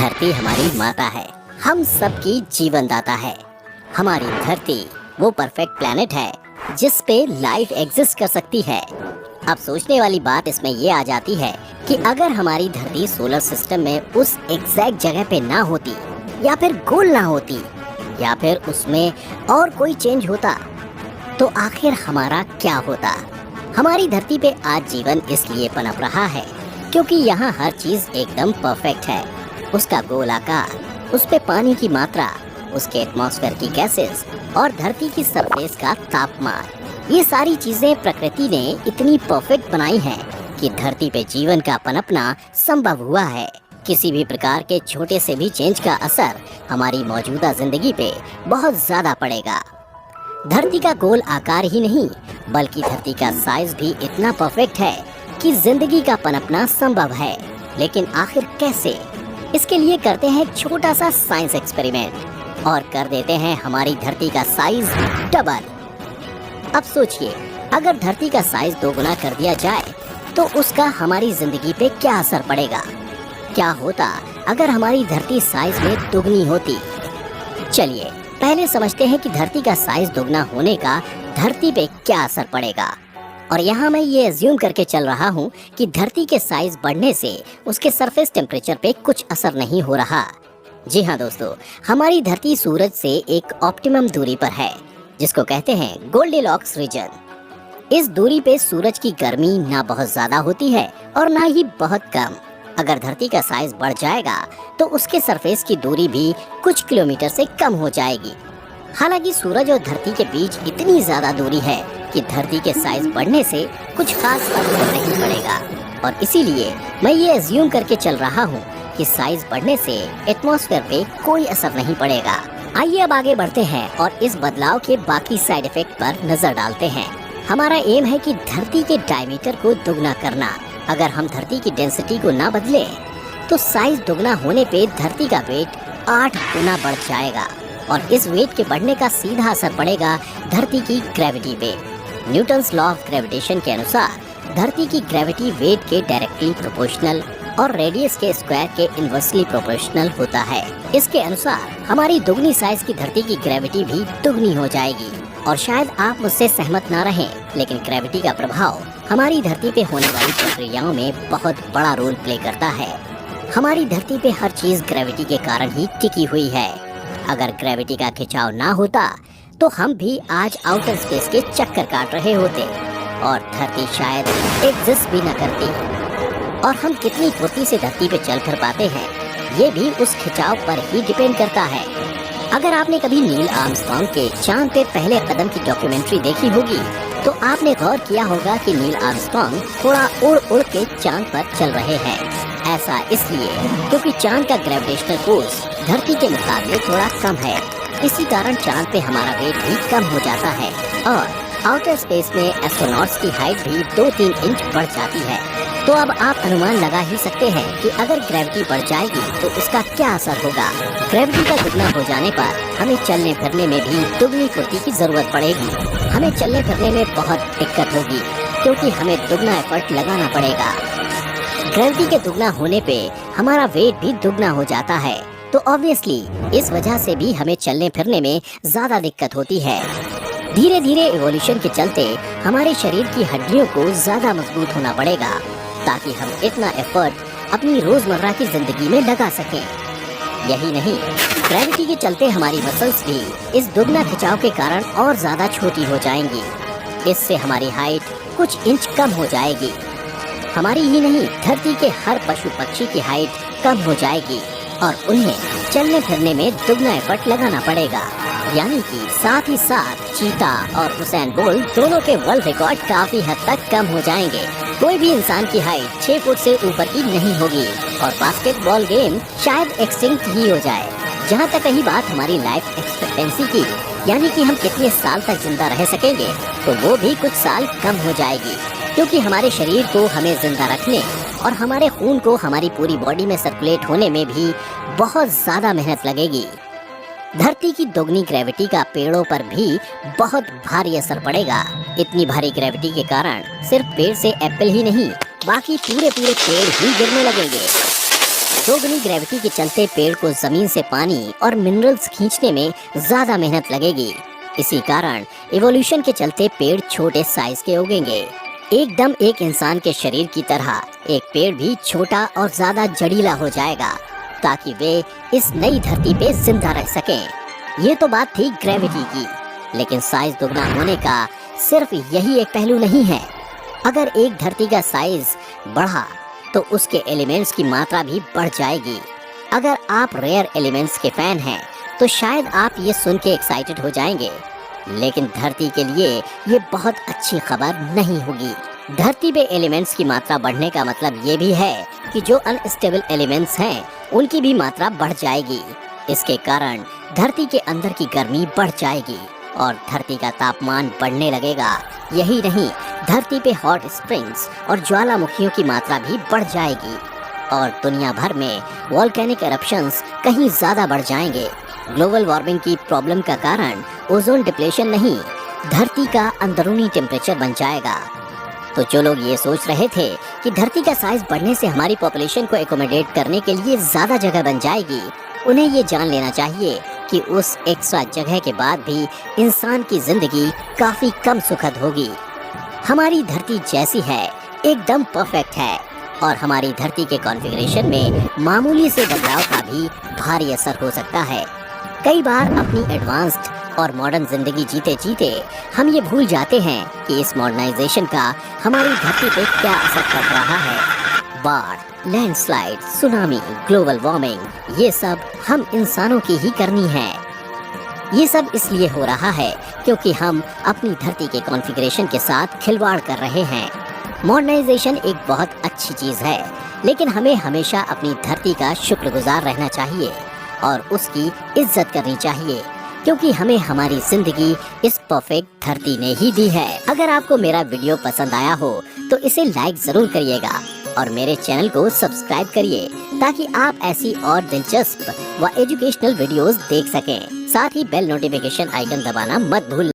धरती हमारी माता है, हम सबकी जीवनदाता है। हमारी धरती वो परफेक्ट प्लेनेट है जिस पे लाइफ एग्जिस्ट कर सकती है। अब सोचने वाली बात इसमें ये आ जाती है कि अगर हमारी धरती सोलर सिस्टम में उस एग्जैक्ट जगह पे ना होती, या फिर गोल ना होती, या फिर उसमें और कोई चेंज होता, तो आखिर हमारा क्या होता। हमारी धरती पे आज जीवन इसलिए पनप रहा है क्योंकि यहाँ हर चीज एकदम परफेक्ट है। उसका गोल आकार, उस पे पानी की मात्रा, उसके एटमॉस्फेयर की गैसेस और धरती की सरफेस का तापमान, ये सारी चीजें प्रकृति ने इतनी परफेक्ट बनाई हैं कि धरती पे जीवन का पनपना संभव हुआ है। किसी भी प्रकार के छोटे से भी चेंज का असर हमारी मौजूदा जिंदगी पे बहुत ज्यादा पड़ेगा। धरती का गोल आकार ही नहीं बल्कि धरती का साइज भी इतना परफेक्ट है कि जिंदगी का पनपना संभव है। लेकिन आखिर कैसे? इसके लिए करते हैं छोटा सा साइंस एक्सपेरिमेंट और कर देते हैं हमारी धरती का साइज डबल। अब सोचिए, अगर धरती का साइज दोगुना कर दिया जाए तो उसका हमारी जिंदगी पे क्या असर पड़ेगा? क्या होता अगर हमारी धरती साइज में दुगनी होती? चलिए पहले समझते हैं कि धरती का साइज दुगना होने का धरती पे क्या असर पड़ेगा। और यहाँ मैं ये एज्यूम करके चल रहा हूँ कि धरती के साइज बढ़ने से उसके सरफेस टेम्परेचर पे कुछ असर नहीं हो रहा। जी हाँ दोस्तों, हमारी धरती सूरज से एक ऑप्टिमम दूरी पर है जिसको कहते हैं गोल्डीलॉक्स रीजन। इस दूरी पे सूरज की गर्मी ना बहुत ज्यादा होती है और ना ही बहुत कम। अगर धरती का साइज बढ़ जाएगा तो उसके सरफेस की दूरी भी कुछ किलोमीटर से कम हो जाएगी। हालांकि सूरज और धरती के बीच इतनी ज्यादा दूरी है कि धरती के साइज बढ़ने से कुछ खास फर्क नहीं पड़ेगा और इसीलिए मैं ये एज्यूम करके चल रहा हूँ कि साइज बढ़ने से एटमॉस्फेयर पे कोई असर नहीं पड़ेगा। आइए अब आगे बढ़ते हैं और इस बदलाव के बाकी साइड इफेक्ट पर नजर डालते हैं। हमारा एम है कि धरती के डायमीटर को दुगना करना। अगर हम धरती की डेंसिटी को ना बदले तो साइज दुगना होने पे धरती का वेट 8 गुना बढ़ जाएगा और इस वेट के बढ़ने का सीधा असर पड़ेगा धरती की ग्रेविटी पे। न्यूटन्स लॉ ऑफ ग्रेविटेशन के अनुसार धरती की ग्रेविटी वेट के डायरेक्टली प्रोपोर्शनल और रेडियस के स्क्वायर के इनवर्सली प्रोपोर्शनल होता है। इसके अनुसार हमारी दुगनी साइज की धरती की ग्रेविटी भी दुगनी हो जाएगी। और शायद आप मुझसे सहमत ना रहें, लेकिन ग्रेविटी का प्रभाव हमारी धरती पे होने वाली प्रक्रियाओं में बहुत बड़ा रोल प्ले करता है। हमारी धरती पे हर चीज ग्रेविटी के कारण ही टिकी हुई है। अगर ग्रेविटी का खिंचाव ना होता तो हम भी आज आउटर स्पेस के चक्कर काट रहे होते और धरती शायद एग्जिस्ट भी न करती। और हम कितनी फुर्ती से धरती पे चल कर पाते हैं ये भी उस खिंचाव पर ही डिपेंड करता है। अगर आपने कभी नील आर्मस्ट्रॉन्ग के चांद पे पहले कदम की डॉक्यूमेंट्री देखी होगी तो आपने गौर किया होगा कि नील आर्मस्ट्रॉन्ग थोड़ा उड़ उड़ के चांद पर चल रहे हैं। ऐसा इसलिए क्योंकि चांद का ग्रेविटेशनल फोर्स धरती के मुकाबले थोड़ा कम है। इसी कारण चांद पे हमारा वेट भी कम हो जाता है और आउटर स्पेस में एस्ट्रोनॉट्स की हाइट भी 2-3 इंच बढ़ जाती है। तो अब आप अनुमान लगा ही सकते हैं कि अगर ग्रेविटी बढ़ जाएगी तो उसका क्या असर होगा। ग्रेविटी का दुगना हो जाने पर हमें चलने फिरने में भी दुगनी फुर्ती की जरूरत पड़ेगी। हमें चलने फिरने में बहुत दिक्कत होगी क्योंकि हमें दुगना एफर्ट लगाना पड़ेगा। ग्रेविटी के दुगना होने पे हमारा वेट भी दुगना हो जाता है तो ऑब्वियसली इस वजह से भी हमें चलने फिरने में ज्यादा दिक्कत होती है। धीरे धीरे इवोल्यूशन के चलते हमारे शरीर की हड्डियों को ज्यादा मजबूत होना पड़ेगा ताकि हम इतना एफर्ट अपनी रोजमर्रा की जिंदगी में लगा सकें। यही नहीं, ग्रेविटी के चलते हमारी मसल्स भी इस दुगना खिंचाव के कारण और ज्यादा छोटी हो जाएंगी। इससे हमारी हाइट कुछ इंच कम हो जाएगी। हमारी ही नहीं, धरती के हर पशु पक्षी की हाइट कम हो जाएगी और उन्हें चलने फिरने में दुगना एफर्ट लगाना पड़ेगा। यानी कि साथ ही साथ चीता और हुसैन बोल्ट दोनों के वर्ल्ड रिकॉर्ड काफी हद तक कम हो जाएंगे। कोई भी इंसान की हाइट 6 फुट से ऊपर की नहीं होगी और बास्केटबॉल गेम शायद एक्सटिंक्ट ही हो जाए। जहाँ तक रही बात हमारी लाइफ एक्सपेक्टेंसी की, यानी कि हम कितने साल तक जिंदा रह सकेंगे, तो वो भी कुछ साल कम हो जाएगी क्योंकि हमारे शरीर को हमें जिंदा रखने और हमारे खून को हमारी पूरी बॉडी में सर्कुलेट होने में भी बहुत ज्यादा मेहनत लगेगी। धरती की दोगुनी ग्रेविटी का पेड़ों पर भी बहुत भारी असर पड़ेगा। इतनी भारी ग्रेविटी के कारण सिर्फ पेड़ से एप्पल ही नहीं बाकी पूरे पेड़ ही गिरने लगेंगे। दोगुनी ग्रेविटी के चलते पेड़ को जमीन से पानी और मिनरल्स खींचने में ज्यादा मेहनत लगेगी। इसी कारण इवोल्यूशन के चलते पेड़ छोटे साइज के उगेंगे। एकदम एक इंसान के शरीर की तरह एक पेड़ भी छोटा और ज्यादा जड़ीला हो जाएगा ताकि वे इस नई धरती पे जिंदा रह सकें। ये तो बात थी ग्रेविटी की, लेकिन साइज दुगना होने का सिर्फ यही एक पहलू नहीं है। अगर एक धरती का साइज बढ़ा तो उसके एलिमेंट्स की मात्रा भी बढ़ जाएगी। अगर आप रेयर एलिमेंट्स के फैन हैं तो शायद आप ये सुन के एक्साइटेड हो जाएंगे, लेकिन धरती के लिए ये बहुत अच्छी खबर नहीं होगी। धरती पे एलिमेंट्स की मात्रा बढ़ने का मतलब ये भी है कि जो अनस्टेबल एलिमेंट्स हैं उनकी भी मात्रा बढ़ जाएगी। इसके कारण धरती के अंदर की गर्मी बढ़ जाएगी और धरती का तापमान बढ़ने लगेगा। यही नहीं, धरती पे हॉट स्प्रिंग्स और ज्वालामुखियों की मात्रा भी बढ़ जाएगी और दुनिया भर में वॉल्केनिक एरप्शंस कहीं ज्यादा बढ़ जाएंगे। ग्लोबल वार्मिंग की प्रॉब्लम का कारण ओजोन डिप्लेशन नहीं, धरती का अंदरूनी टेम्परेचर बन जाएगा। तो जो लोग ये सोच रहे थे कि धरती का साइज बढ़ने से हमारी पॉपुलेशन को एकोमोडेट करने के लिए ज्यादा जगह बन जाएगी, उन्हें ये जान लेना चाहिए कि उस एक्स्ट्रा जगह के बाद भी इंसान की जिंदगी काफी कम सुखद होगी। हमारी धरती जैसी है एकदम परफेक्ट है और हमारी धरती के कॉन्फ़िगरेशन में मामूली से बदलाव का भी भारी असर हो सकता है। कई बार अपनी एडवांस्ड और मॉडर्न जिंदगी जीते जीते हम ये भूल जाते हैं कि इस मॉडर्नाइजेशन का हमारी धरती पे क्या असर पड़ रहा है। बाढ़, लैंडस्लाइड, सुनामी, ग्लोबल वार्मिंग, ये सब हम इंसानों की ही करनी है। ये सब इसलिए हो रहा है क्योंकि हम अपनी धरती के कॉन्फ़िगरेशन के साथ खिलवाड़ कर रहे हैं। मॉडर्नाइजेशन एक बहुत अच्छी चीज़ है, लेकिन हमें हमेशा अपनी धरती का शुक्रगुजार रहना चाहिए और उसकी इज्जत करनी चाहिए, क्योंकि हमें हमारी जिंदगी इस परफेक्ट धरती ने ही दी है। अगर आपको मेरा वीडियो पसंद आया हो तो इसे लाइक जरूर करिएगा और मेरे चैनल को सब्सक्राइब करिए ताकि आप ऐसी और दिलचस्प व एजुकेशनल वीडियोस देख सकें। साथ ही बेल नोटिफिकेशन आइकन दबाना मत भूलना।